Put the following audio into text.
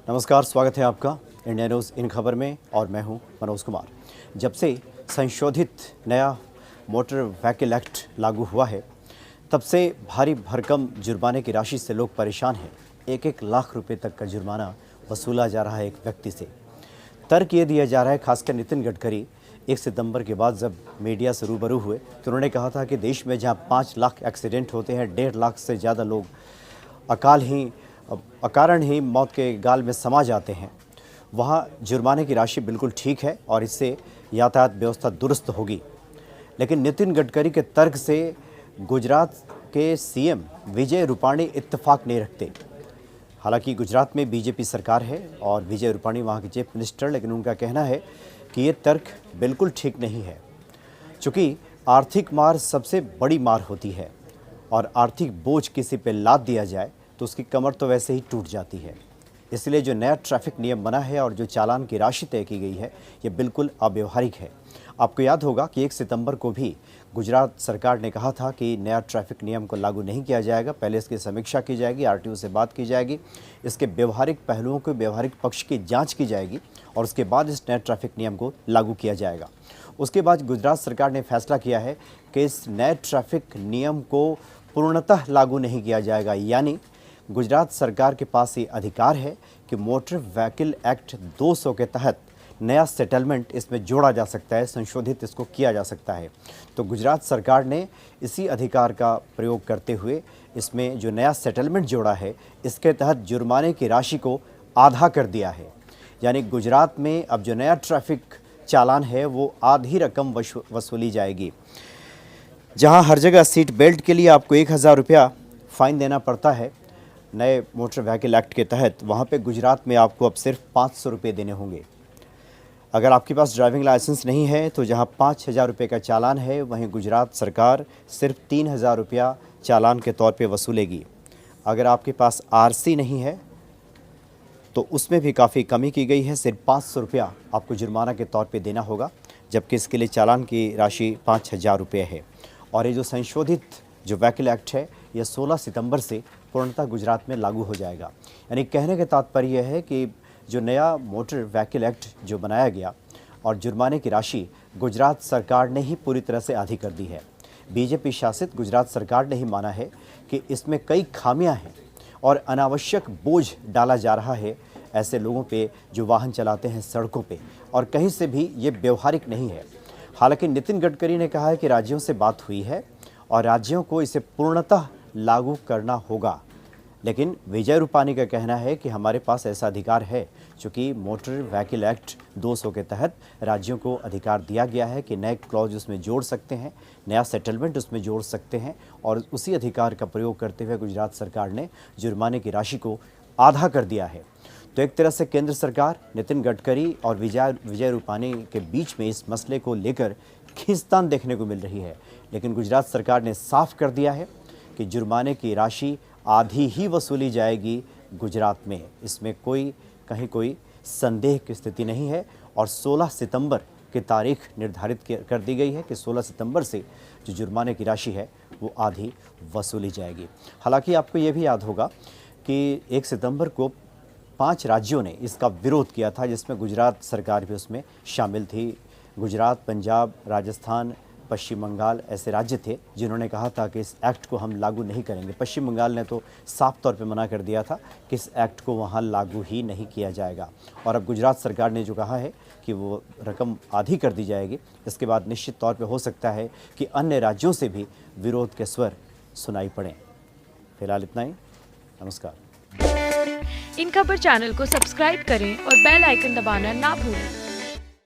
नमस्कार, स्वागत है आपका इंडिया न्यूज़ इन खबर में और मैं हूं मनोज कुमार। जब से संशोधित नया मोटर व्हीकल एक्ट लागू हुआ है, तब से भारी भरकम जुर्माने की राशि से लोग परेशान हैं। 1-1 लाख रुपए तक का जुर्माना वसूला जा रहा है एक व्यक्ति से। तर्क ये दिया जा रहा है, खासकर नितिन गडकरी 1 सितंबर के बाद जब मीडिया से रूबरू हुए तो उन्होंने कहा था कि देश में जहां 5 लाख एक्सीडेंट होते हैं, 1.5 लाख से ज़्यादा लोग अकारण ही मौत के गाल में समा जाते हैं, वहाँ जुर्माने की राशि बिल्कुल ठीक है और इससे यातायात व्यवस्था दुरुस्त होगी। लेकिन नितिन गडकरी के तर्क से गुजरात के सीएम विजय रूपाणी इत्तेफाक नहीं रखते। हालांकि गुजरात में बीजेपी सरकार है और विजय रूपाणी वहाँ के चीफ मिनिस्टर, लेकिन उनका कहना है कि ये तर्क बिल्कुल ठीक नहीं है, चूँकि आर्थिक मार सबसे बड़ी मार होती है और आर्थिक बोझ किसी पे लाद दिया जाए तो उसकी कमर तो वैसे ही टूट जाती है। इसलिए जो नया ट्रैफिक नियम बना है और जो चालान की राशि तय की गई है, ये बिल्कुल अव्यवहारिक है। आपको याद होगा कि 1 सितंबर को भी गुजरात सरकार ने कहा था कि नया ट्रैफिक नियम को लागू नहीं किया जाएगा, पहले इसकी समीक्षा की जाएगी, आरटीओ से बात की जाएगी, इसके व्यवहारिक पहलुओं के व्यवहारिक पक्ष की जांच की जाएगी और उसके बाद इस नए ट्रैफिक नियम को लागू किया जाएगा। उसके बाद गुजरात सरकार ने फैसला किया है कि इस नए ट्रैफिक नियम को पूर्णतः लागू नहीं किया जाएगा, यानी गुजरात सरकार के पास ये अधिकार है कि मोटर व्हीकल एक्ट 200 के तहत नया सेटलमेंट इसमें जोड़ा जा सकता है, संशोधित इसको किया जा सकता है। तो गुजरात सरकार ने इसी अधिकार का प्रयोग करते हुए इसमें जो नया सेटलमेंट जोड़ा है, इसके तहत जुर्माने की राशि को आधा कर दिया है। यानी गुजरात में अब जो नया ट्रैफिक चालान है वो आधी रकम वसूली जाएगी। जहां हर जगह सीट बेल्ट के लिए आपको 1000 रुपया फ़ाइन देना पड़ता है नए मोटर व्हीकल एक्ट के तहत, वहाँ पे गुजरात में आपको अब सिर्फ 500 रुपये देने होंगे। अगर आपके पास ड्राइविंग लाइसेंस नहीं है तो जहाँ 5000 रुपये का चालान है, वहीं गुजरात सरकार सिर्फ 3000 रुपया चालान के तौर पे वसूलेगी। अगर आपके पास आरसी नहीं है तो उसमें भी काफ़ी कमी की गई है, सिर्फ 500 रुपया आपको जुर्माना के तौर पे देना होगा, जबकि इसके लिए चालान की राशि 5000 रुपये है। और ये जो संशोधित जो व्हीकल एक्ट है, यह 16 सितंबर से पूर्णतः गुजरात में लागू हो जाएगा। यानी कहने का तात्पर्य यह है कि जो नया मोटर व्हीकल एक्ट जो बनाया गया और जुर्माने की राशि गुजरात सरकार ने ही पूरी तरह से आधी कर दी है। बीजेपी शासित गुजरात सरकार ने ही माना है कि इसमें कई खामियां हैं और अनावश्यक बोझ डाला जा रहा है ऐसे लोगों पे जो वाहन चलाते हैं सड़कों पे, और कहीं से भी ये व्यवहारिक नहीं है। हालांकि नितिन गडकरी ने कहा है कि राज्यों से बात हुई है और राज्यों को इसे पूर्णतः लागू करना होगा, लेकिन विजय रूपाणी का कहना है कि हमारे पास ऐसा अधिकार है, चूँकि मोटर व्हीकल एक्ट 200 के तहत राज्यों को अधिकार दिया गया है कि नए क्लॉज उसमें जोड़ सकते हैं, नया सेटलमेंट उसमें जोड़ सकते हैं, और उसी अधिकार का प्रयोग करते हुए गुजरात सरकार ने जुर्माने की राशि को आधा कर दिया है। तो एक तरह से केंद्र सरकार, नितिन गडकरी और विजय रूपाणी के बीच में इस मसले को लेकर खींचतान देखने को मिल रही है, लेकिन गुजरात सरकार ने साफ कर दिया है कि जुर्माने की राशि आधी ही वसूली जाएगी गुजरात में। इसमें कहीं कोई संदेह की स्थिति नहीं है और 16 सितंबर की तारीख निर्धारित कर दी गई है कि 16 सितंबर से जो जुर्माने की राशि है वो आधी वसूली जाएगी। हालांकि आपको ये भी याद होगा कि 1 सितंबर को 5 राज्यों ने इसका विरोध किया था, जिसमें गुजरात सरकार भी उसमें शामिल थी। गुजरात, पंजाब, राजस्थान, पश्चिम बंगाल ऐसे राज्य थे जिन्होंने कहा था कि इस एक्ट को हम लागू नहीं करेंगे। पश्चिम बंगाल ने तो साफ तौर पे मना कर दिया था कि इस एक्ट को वहाँ लागू ही नहीं किया जाएगा। और अब गुजरात सरकार ने जो कहा है कि वो रकम आधी कर दी जाएगी, इसके बाद निश्चित तौर पे हो सकता है कि अन्य राज्यों से भी विरोध के स्वर सुनाई पड़ें। फिलहाल इतना ही। नमस्कार। इन खबर चैनल को सब्सक्राइब करें और बेल आइकन दबाना ना भूलें।